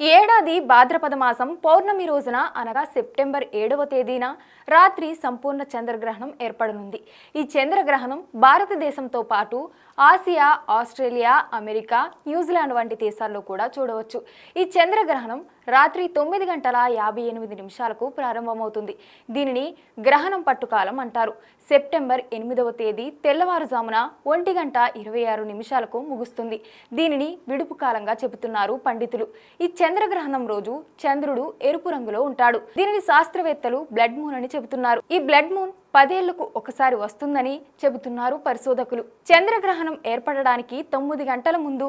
ఈ ఏడాది భాద్రపద మాసం పౌర్ణమి రోజున అనగా సెప్టెంబర్ 7వ తేదీన రాత్రి సంపూర్ణ చంద్రగ్రహణం ఏర్పడనుంది. ఈ చంద్రగ్రహణం భారతదేశంతో పాటు ఆసియా, ఆస్ట్రేలియా, అమెరికా, న్యూజిలాండ్ వంటి దేశాల్లో కూడా చూడవచ్చు. ఈ చంద్రగ్రహణం రాత్రి 9:58 ప్రారంభమవుతుంది. దీనిని గ్రహణం పట్టుకాలం అంటారు. సెప్టెంబర్ 8వ తేదీ తెల్లవారుజామున 1:26 ముగుస్తుంది. దీనిని విడుపు కాలంగా చెబుతున్నారు పండితులు. ఈ చంద్రగ్రహణం రోజు చంద్రుడు ఎరుపు రంగులో ఉంటాడు. దీనిని శాస్త్రవేత్తలు బ్లడ్ మూన్ అని చెబుతున్నారు. ఈ బ్లడ్ మూన్ 10 ఏళ్లకు ఒకసారి వస్తుందని చెబుతున్నారు పరిశోధకులు. చంద్రగ్రహణం ఏర్పడడానికి 9 గంటల ముందు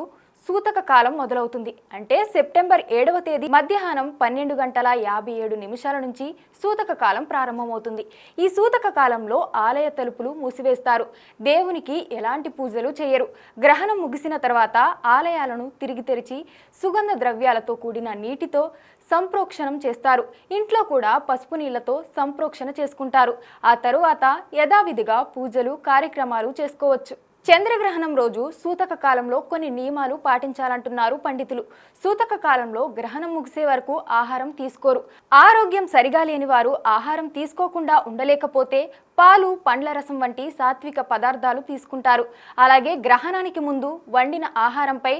సూతక కాలం మొదలవుతుంది. అంటే సెప్టెంబర్ 7వ తేదీ మధ్యాహ్నం 12:57 నుంచి సూతక కాలం ప్రారంభమవుతుంది. ఈ సూతక కాలంలో ఆలయ తలుపులు మూసివేస్తారు. దేవునికి ఎలాంటి పూజలు చేయరు. గ్రహణం ముగిసిన తర్వాత ఆలయాలను తిరిగి తెరిచి సుగంధ ద్రవ్యాలతో కూడిన నీటితో సంప్రోక్షణం చేస్తారు. ఇంట్లో కూడా పసుపు నీళ్లతో సంప్రోక్షణ చేసుకుంటారు. ఆ తరువాత యథావిధిగా పూజలు కార్యక్రమాలు చేసుకోవచ్చు. చంద్రగ్రహణం రోజు సూతక కాలంలో కొన్ని నియమాలు పాటించాలంటున్నారు పండితులు. సూతక కాలంలో గ్రహణం ముగిసే వరకు ఆహారం తీసుకోరు. ఆరోగ్యం సరిగా లేని వారు ఆహారం తీసుకోకుండా ఉండలేకపోతే పాలు, పండ్ల రసం వంటి సాత్విక పదార్థాలు తీసుకుంటారు. అలాగే గ్రహణానికి ముందు వండిన ఆహారంపై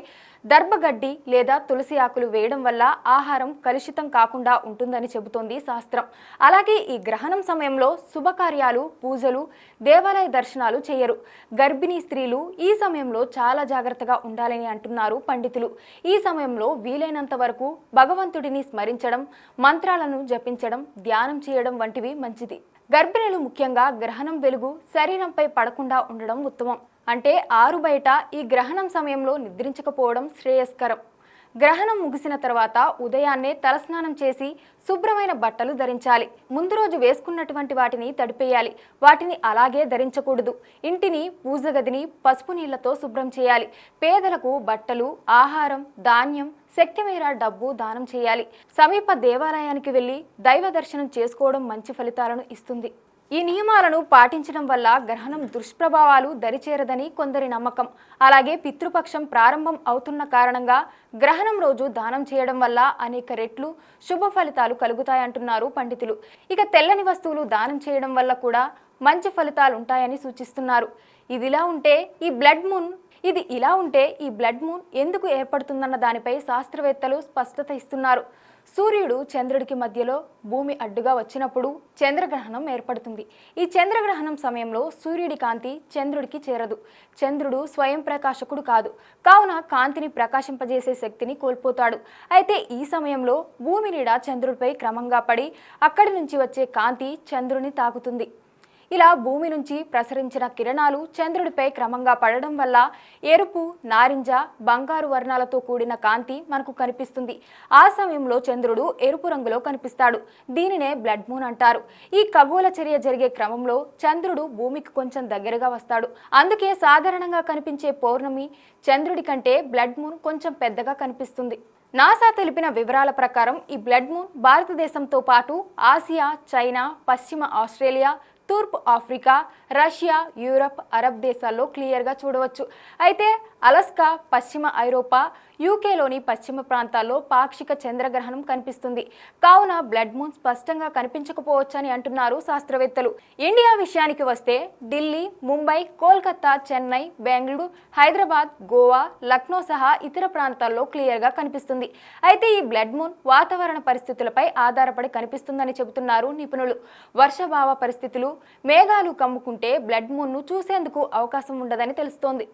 దర్భగడ్డి లేదా తులసి ఆకులు వేయడం వల్ల ఆహారం కలుషితం కాకుండా ఉంటుందని చెబుతోంది శాస్త్రం. అలాగే ఈ గ్రహణం సమయంలో శుభకార్యాలు, పూజలు, దేవాలయ దర్శనాలు చేయరు. గర్భిణీ స్త్రీలు ఈ సమయంలో చాలా జాగ్రత్తగా ఉండాలని అంటున్నారు పండితులు. ఈ సమయంలో వీలైనంత వరకు భగవంతుడిని స్మరించడం, మంత్రాలను జపించడం, ధ్యానం చేయడం వంటివి మంచిది. గర్భిణులు ముఖ్యంగా గ్రహణం వెలుగు శరీరంపై పడకుండా ఉండడం ఉత్తమం. అంటే ఆరు బయట ఈ గ్రహణం సమయంలో నిద్రించకపోవడం శ్రేయస్కరం. గ్రహణం ముగిసిన తర్వాత ఉదయాన్నే తలస్నానం చేసి శుభ్రమైన బట్టలు ధరించాలి. ముందు రోజు వేసుకున్నటువంటి వాటిని తడిపేయాలి. వాటిని అలాగే ధరించకూడదు. ఇంటిని, పూజ గదిని పసుపు నీళ్లతో శుభ్రం చేయాలి. పేదలకు బట్టలు, ఆహారం, ధాన్యం, శక్తిమేర డబ్బు దానం చేయాలి. సమీప దేవాలయానికి వెళ్లి దైవ దర్శనం చేసుకోవడం మంచి ఫలితాలను ఇస్తుంది. ఈ నియమాలను పాటించడం వల్ల గ్రహణం దుష్ప్రభావాలు దరిచేరదని కొందరి నమ్మకం. అలాగే పితృపక్షం ప్రారంభం అవుతున్న కారణంగా గ్రహణం రోజు దానం చేయడం వల్ల అనేక రెట్లు శుభ ఫలితాలు కలుగుతాయంటున్నారు పండితులు. ఇక తెల్లని వస్తువులు దానం చేయడం వల్ల కూడా మంచి ఫలితాలు ఉంటాయని సూచిస్తున్నారు. ఇది ఇలా ఉంటే ఈ బ్లడ్ మూన్ ఎందుకు ఏర్పడుతుందన్న దానిపై శాస్త్రవేత్తలు స్పష్టత ఇస్తున్నారు. సూర్యుడు చంద్రుడికి మధ్యలో భూమి అడ్డుగా వచ్చినప్పుడు చంద్రగ్రహణం ఏర్పడుతుంది. ఈ చంద్రగ్రహణం సమయంలో సూర్యుడి కాంతి చంద్రుడికి చేరదు. చంద్రుడు స్వయం ప్రకాశకుడు కాదు. కావున కాంతిని ప్రకాశింపజేసే శక్తిని కోల్పోతాడు. అయితే ఈ సమయంలో భూమి నీడ చంద్రుడిపై క్రమంగా పడి అక్కడి నుంచి వచ్చే కాంతి చంద్రుని తాకుతుంది. ఇలా భూమి నుంచి ప్రసరించిన కిరణాలు చంద్రుడిపై క్రమంగా పడడం వల్ల ఎరుపు, నారింజ, బంగారు వర్ణాలతో కూడిన కాంతి మనకు కనిపిస్తుంది. ఆ సమయంలో చంద్రుడు ఎరుపు రంగులో కనిపిస్తాడు. దీనినే బ్లడ్ మూన్ అంటారు. ఈ ఖగోళ చర్య జరిగే క్రమంలో చంద్రుడు భూమికి కొంచెం దగ్గరగా వస్తాడు. అందుకే సాధారణంగా కనిపించే పౌర్ణమి చంద్రుడి కంటే బ్లడ్ మూన్ కొంచెం పెద్దగా కనిపిస్తుంది. నాసా తెలిపిన వివరాల ప్రకారం ఈ బ్లడ్ మూన్ భారతదేశంతో పాటు ఆసియా, చైనా, పశ్చిమ ఆస్ట్రేలియా, తూర్పు ఆఫ్రికా, రష్యా, యూరప్, అరబ్ దేశాల్లో క్లియర్గా చూడవచ్చు. అయితే అలస్కా, పశ్చిమ ఐరోపా, యూకేలోని పశ్చిమ ప్రాంతాల్లో పాక్షిక చంద్రగ్రహణం కనిపిస్తుంది. కావున బ్లడ్ మూన్ స్పష్టంగా కనిపించకపోవచ్చని అంటున్నారు శాస్త్రవేత్తలు. ఇండియా విషయానికి వస్తే ఢిల్లీ, ముంబై, కోల్కతా, చెన్నై, బెంగళూరు, హైదరాబాద్, గోవా, లక్నో సహా ఇతర ప్రాంతాల్లో క్లియర్గా కనిపిస్తుంది. అయితే ఈ బ్లడ్ మూన్ వాతావరణ పరిస్థితులపై ఆధారపడి కనిపిస్తుందని చెబుతున్నారు నిపుణులు. వర్షాభావ పరిస్థితులు, మేఘాలు కమ్ముకుంటే బ్లడ్ మూన్ను చూసేందుకు అవకాశం ఉండదని తెలుస్తోంది.